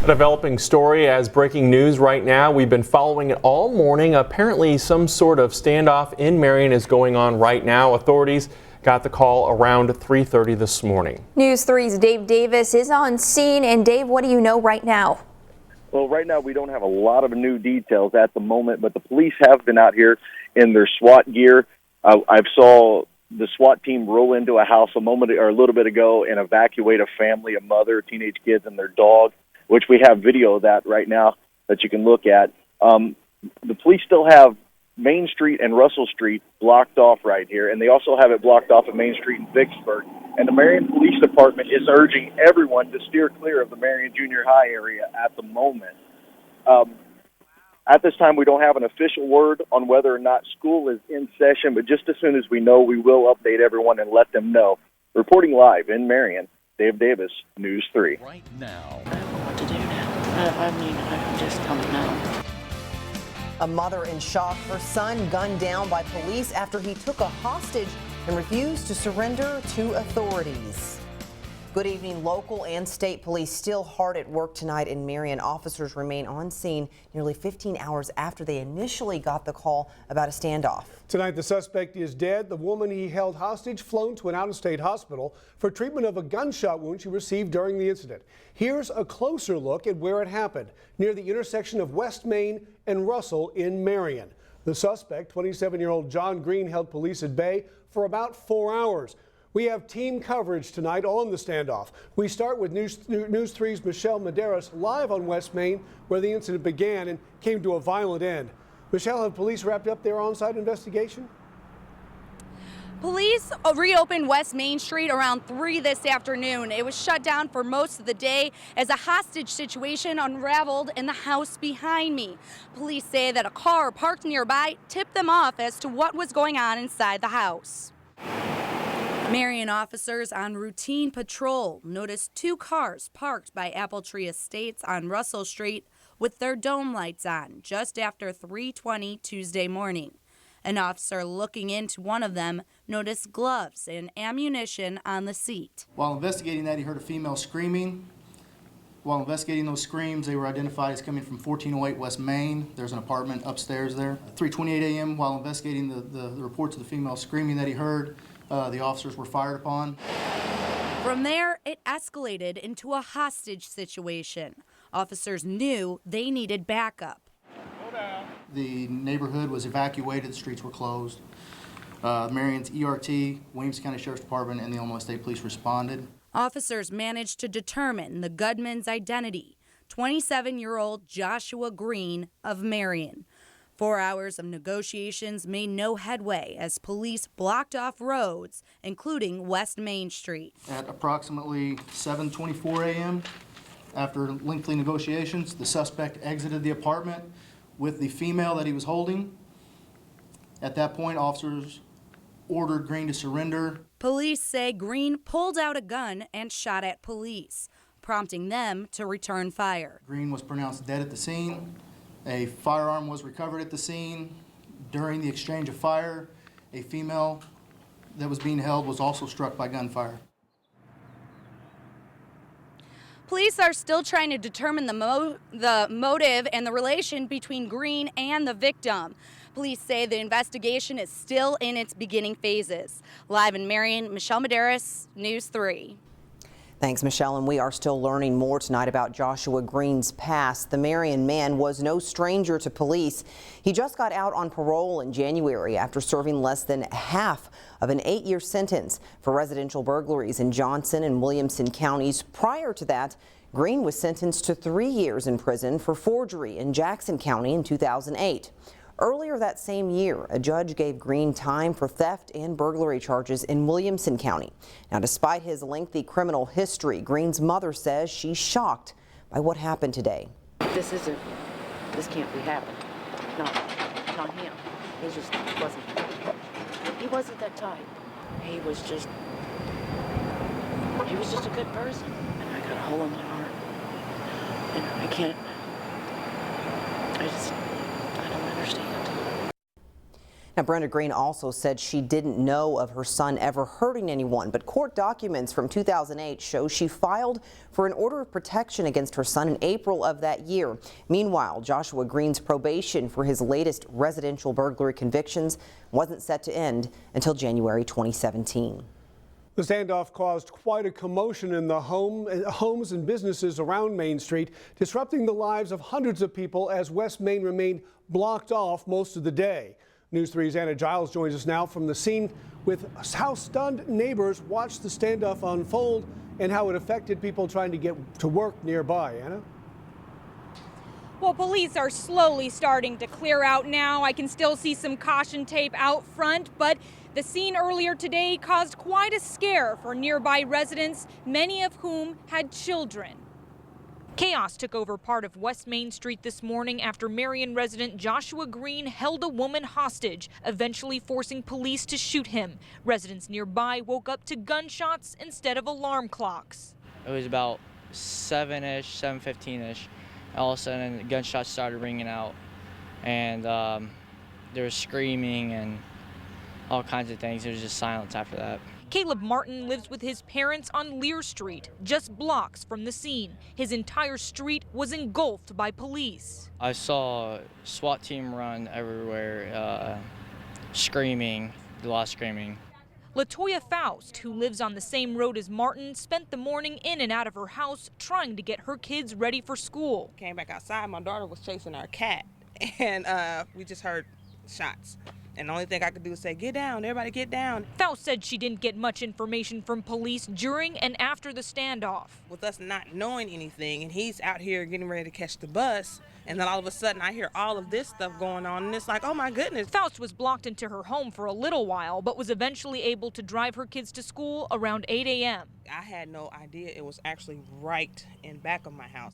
Developing story as breaking news right now. We've been following it all morning. Apparently some sort of standoff in Marion is going on right now. Authorities got the call around 3:30 this morning. News 3's Dave Davis is on scene. And Dave, what do you know right now? Well, right now we don't have a lot of new details at the moment, but the police have been out here in their SWAT gear. I saw the SWAT team roll into a house a little bit ago and evacuate a family, a mother, teenage kids, and their dog, which we have video of that right now that you can look at. The police still have Main Street and Russell Street blocked off right here, and they also have it blocked off at Main Street in Vicksburg. And the Marion Police Department is urging everyone to steer clear of the Marion Junior High area at the moment. At this time, we don't have an official word on whether or not school is in session, but just as soon as we know, we will update everyone and let them know. Reporting live in Marion, Dave Davis, News 3. Right now. I don't know what to do now. I just don't know. A mother in shock. Her son gunned down by police after he took a hostage and refused to surrender to authorities. Good evening. Local and state police still hard at work tonight in Marion. Officers remain on scene nearly 15 hours after they initially got the call about a standoff. Tonight, the suspect is dead. The woman he held hostage flown to an out-of-state hospital for treatment of a gunshot wound she received during the incident. Here's a closer look at where it happened, near the intersection of West Main and Russell in Marion. The suspect, 27-year-old John Green, held police at bay for about 4 hours. We have team coverage tonight on the standoff. We start with News 3's Michelle Maderas live on West Main, where the incident began and came to a violent end. Michelle, have police wrapped up their on-site investigation? Police reopened West Main Street around 3 this afternoon. It was shut down for most of the day as a hostage situation unraveled in the house behind me. Police say that a car parked nearby tipped them off as to what was going on inside the house. Marion officers on routine patrol noticed 2 cars parked by Apple Tree Estates on Russell Street with their dome lights on just after 3:20 Tuesday morning. An officer looking into one of them noticed gloves and ammunition on the seat. While investigating that, he heard a female screaming. While investigating those screams, they were identified as coming from 1408 West Main. There's an apartment upstairs there. 3:28 a.m., while investigating the reports of the female screaming that he heard, the officers were fired upon. From there, it escalated into a hostage situation. Officers knew they needed backup. The neighborhood was evacuated, the streets were closed. Marion's ERT, Williamson County Sheriff's Department, and the Illinois State Police responded. Officers managed to determine the gunman's identity, 27-year-old Joshua Green of Marion. 4 hours of negotiations made no headway as police blocked off roads, including West Main Street. At approximately 7:24 a.m., after lengthy negotiations, the suspect exited the apartment with the female that he was holding. At that point, officers ordered Green to surrender. Police say Green pulled out a gun and shot at police, prompting them to return fire. Green was pronounced dead at the scene. A firearm was recovered at the scene. During the exchange of fire, a female that was being held was also struck by gunfire. Police are still trying to determine the motive and the relation between Green and the victim. Police say the investigation is still in its beginning phases. Live in Marion, Michelle Maderas, News 3. Thanks, Michelle. And we are still learning more tonight about Joshua Green's past. The Marion man was no stranger to police. He just got out on parole in January after serving less than half of an 8-year sentence for residential burglaries in Johnson and Williamson counties. Prior to that, Green was sentenced to 3 years in prison for forgery in Jackson County in 2008. Earlier that same year, a judge gave Green time for theft and burglary charges in Williamson County. Now, despite his lengthy criminal history, Green's mother says she's shocked by what happened today. This can't be happening. Not him. He wasn't that type. He was just a good person. And I got a hole in my heart. And I don't understand. Now, Brenda Green also said she didn't know of her son ever hurting anyone, but court documents from 2008 show she filed for an order of protection against her son in April of that year. Meanwhile, Joshua Green's probation for his latest residential burglary convictions wasn't set to end until January 2017. The standoff caused quite a commotion in the homes and businesses around Main Street, disrupting the lives of hundreds of people as West Main remained blocked off most of the day. News 3's Anna Giles joins us now from the scene with how stunned neighbors watched the standoff unfold and how it affected people trying to get to work nearby. Anna? Well, police are slowly starting to clear out now. I can still see some caution tape out front, but the scene earlier today caused quite a scare for nearby residents, many of whom had children. Chaos took over part of West Main Street this morning after Marion resident Joshua Green held a woman hostage, eventually forcing police to shoot him. Residents nearby woke up to gunshots instead of alarm clocks. It was about 7-ish, 7:15-ish. All of a sudden, gunshots started ringing out, and there was screaming and all kinds of things. There was just silence after that. Caleb Martin lives with his parents on Lear Street, just blocks from the scene. His entire street was engulfed by police. I saw a SWAT team run everywhere, screaming, a lot of screaming. Latoya Faust, who lives on the same road as Martin, spent the morning in and out of her house trying to get her kids ready for school. Came back outside, my daughter was chasing our cat, and we just heard shots. And the only thing I could do was say, get down, everybody get down. Faust said she didn't get much information from police during and after the standoff. With us not knowing anything, and he's out here getting ready to catch the bus, and then all of a sudden I hear all of this stuff going on, and it's like, oh my goodness. Faust was blocked into her home for a little while, but was eventually able to drive her kids to school around 8 a.m. I had no idea it was actually right in back of my house.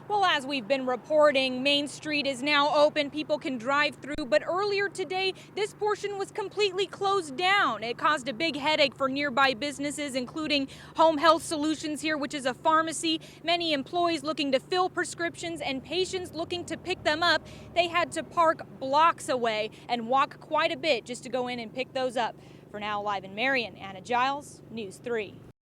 Well, as we've been reporting, Main Street is now open. People can drive through, but earlier today, this portion was completely closed down. It caused a big headache for nearby businesses, including Home Health Solutions here, which is a pharmacy. Many employees looking to fill prescriptions and patients looking to pick them up. They had to park blocks away and walk quite a bit just to go in and pick those up. For now, live in Marion, Anna Giles, News 3.